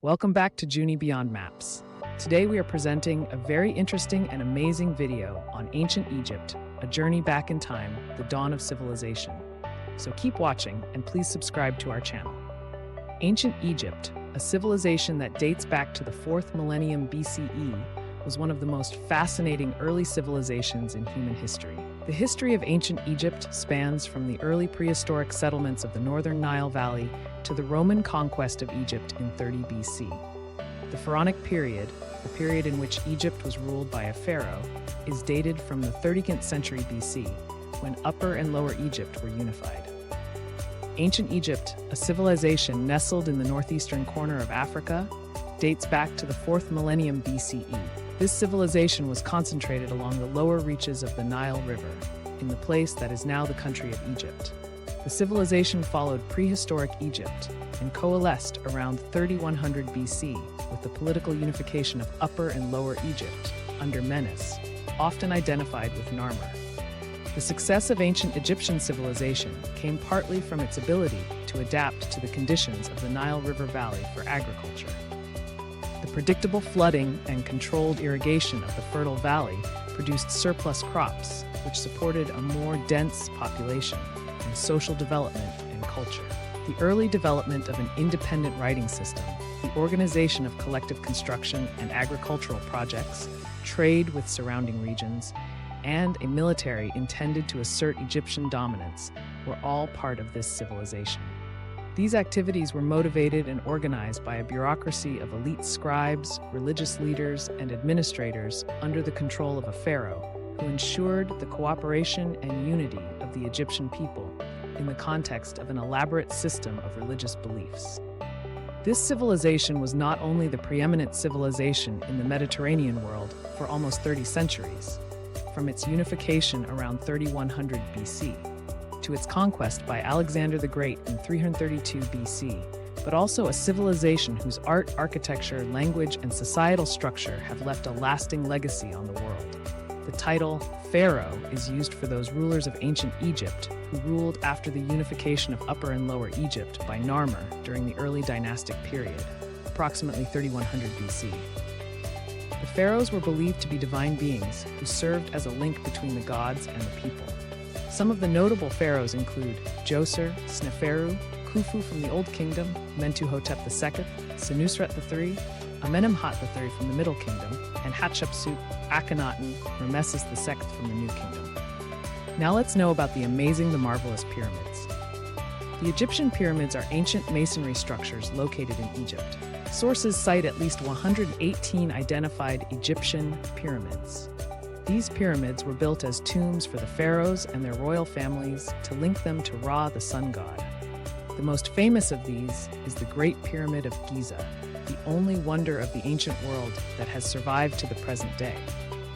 Welcome back to Junie Beyond Maps. Today we are presenting a very interesting and amazing video on ancient Egypt, a journey back in time, the dawn of civilization. So keep watching and please subscribe to our channel. Ancient Egypt, a civilization that dates back to the 4th millennium BCE, was one of the most fascinating early civilizations in human history. The history of ancient Egypt spans from the early prehistoric settlements of the northern Nile Valley to the Roman conquest of Egypt in 30 BC. The Pharaonic period, the period in which Egypt was ruled by a pharaoh, is dated from the 30th century BC, when Upper and Lower Egypt were unified. Ancient Egypt, a civilization nestled in the northeastern corner of Africa, dates back to the 4th millennium BCE. This civilization was concentrated along the lower reaches of the Nile River, in the place that is now the country of Egypt. The civilization followed prehistoric Egypt and coalesced around 3100 BC with the political unification of Upper and Lower Egypt under Menes, often identified with Narmer. The success of ancient Egyptian civilization came partly from its ability to adapt to the conditions of the Nile River Valley for agriculture. The predictable flooding and controlled irrigation of the fertile valley produced surplus crops, which supported a more dense population and social development and culture. The early development of an independent writing system, the organization of collective construction and agricultural projects, trade with surrounding regions, and a military intended to assert Egyptian dominance were all part of this civilization. These activities were motivated and organized by a bureaucracy of elite scribes, religious leaders, and administrators under the control of a pharaoh, who ensured the cooperation and unity of the Egyptian people in the context of an elaborate system of religious beliefs. This civilization was not only the preeminent civilization in the Mediterranean world for almost 30 centuries, from its unification around 3100 BC, to its conquest by Alexander the Great in 332 BC, but also a civilization whose art, architecture, language, and societal structure have left a lasting legacy on the world. The title Pharaoh is used for those rulers of ancient Egypt who ruled after the unification of Upper and Lower Egypt by Narmer during the early dynastic period, approximately 3100 BC. The pharaohs were believed to be divine beings who served as a link between the gods and the people. Some of the notable pharaohs include Djoser, Sneferu, Khufu from the Old Kingdom, Mentuhotep II, Senusret III, Amenemhat III from the Middle Kingdom, and Hatshepsut, Akhenaten, Rameses II from the New Kingdom. Now let's know about the marvelous pyramids. The Egyptian pyramids are ancient masonry structures located in Egypt. Sources cite at least 118 identified Egyptian pyramids. These pyramids were built as tombs for the pharaohs and their royal families to link them to Ra, the sun god. The most famous of these is the Great Pyramid of Giza, the only wonder of the ancient world that has survived to the present day.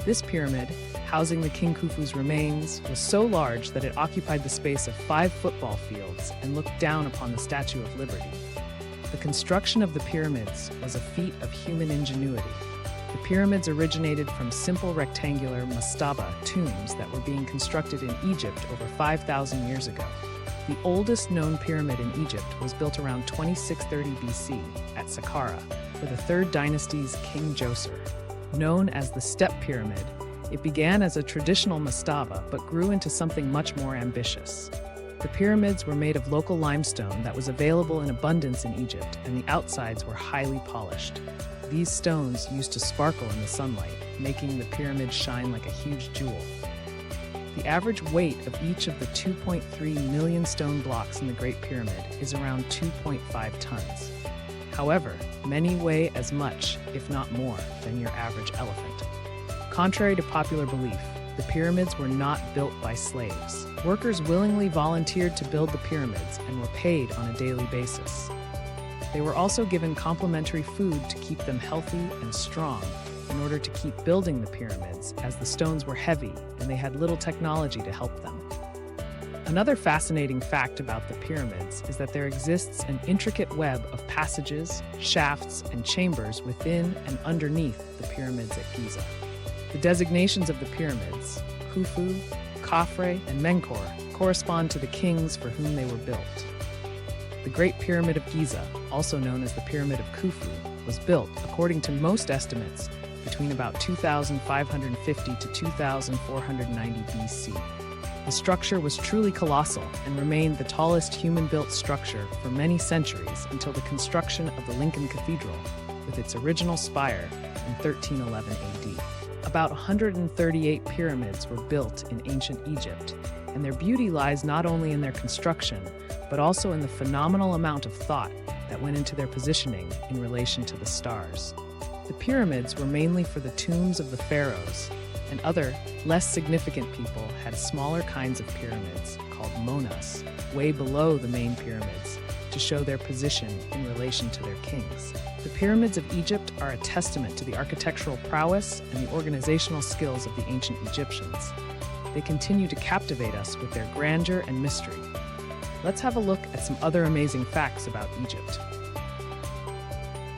This pyramid, housing the King Khufu's remains, was so large that it occupied the space of 5 football fields and looked down upon the Statue of Liberty. The construction of the pyramids was a feat of human ingenuity. The pyramids originated from simple rectangular mastaba tombs that were being constructed in Egypt over 5,000 years ago. The oldest known pyramid in Egypt was built around 2630 BC at Saqqara for the 3rd dynasty's King Djoser. Known as the Step Pyramid, it began as a traditional mastaba but grew into something much more ambitious. The pyramids were made of local limestone that was available in abundance in Egypt, and the outsides were highly polished. These stones used to sparkle in the sunlight, making the pyramid shine like a huge jewel. The average weight of each of the 2.3 million stone blocks in the Great Pyramid is around 2.5 tons. However, many weigh as much, if not more, than your average elephant. Contrary to popular belief, the pyramids were not built by slaves. Workers willingly volunteered to build the pyramids and were paid on a daily basis. They were also given complimentary food to keep them healthy and strong in order to keep building the pyramids, as the stones were heavy and they had little technology to help them. Another fascinating fact about the pyramids is that there exists an intricate web of passages, shafts, and chambers within and underneath the pyramids at Giza. The designations of the pyramids, Khufu, Khafre, and Menkaure, correspond to the kings for whom they were built. The Great Pyramid of Giza, also known as the Pyramid of Khufu, was built, according to most estimates, between about 2550 to 2490 BC. The structure was truly colossal and remained the tallest human-built structure for many centuries until the construction of the Lincoln Cathedral, with its original spire, in 1311 AD. About 138 pyramids were built in ancient Egypt, and their beauty lies not only in their construction, but also in the phenomenal amount of thought that went into their positioning in relation to the stars. The pyramids were mainly for the tombs of the pharaohs, and other, less significant people had smaller kinds of pyramids, called monas, way below the main pyramids, to show their position in relation to their kings. The pyramids of Egypt are a testament to the architectural prowess and the organizational skills of the ancient Egyptians. They continue to captivate us with their grandeur and mystery. Let's have a look at some other amazing facts about Egypt.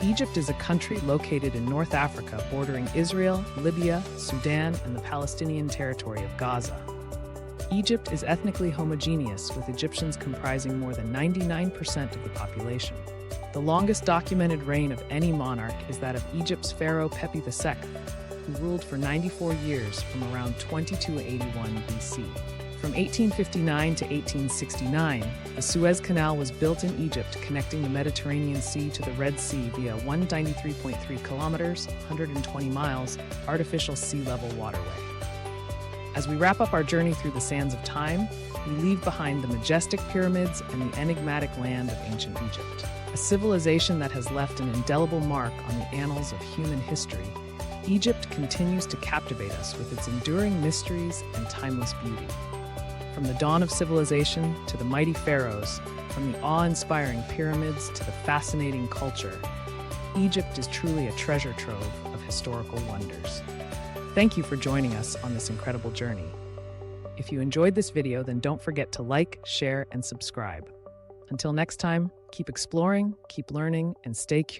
Egypt is a country located in North Africa bordering Israel, Libya, Sudan, and the Palestinian territory of Gaza. Egypt is ethnically homogeneous, with Egyptians comprising more than 99% of the population. The longest documented reign of any monarch is that of Egypt's pharaoh Pepi II, who ruled for 94 years from around 2281 BC. From 1859 to 1869, the Suez Canal was built in Egypt, connecting the Mediterranean Sea to the Red Sea via 193.3 kilometers, 120 miles, artificial sea level waterway. As we wrap up our journey through the sands of time, we leave behind the majestic pyramids and the enigmatic land of ancient Egypt. A civilization that has left an indelible mark on the annals of human history, Egypt continues to captivate us with its enduring mysteries and timeless beauty. From the dawn of civilization to the mighty pharaohs, from the awe-inspiring pyramids to the fascinating culture, Egypt is truly a treasure trove of historical wonders. Thank you for joining us on this incredible journey. If you enjoyed this video, then don't forget to like, share, and subscribe. Until next time, keep exploring, keep learning, and stay curious.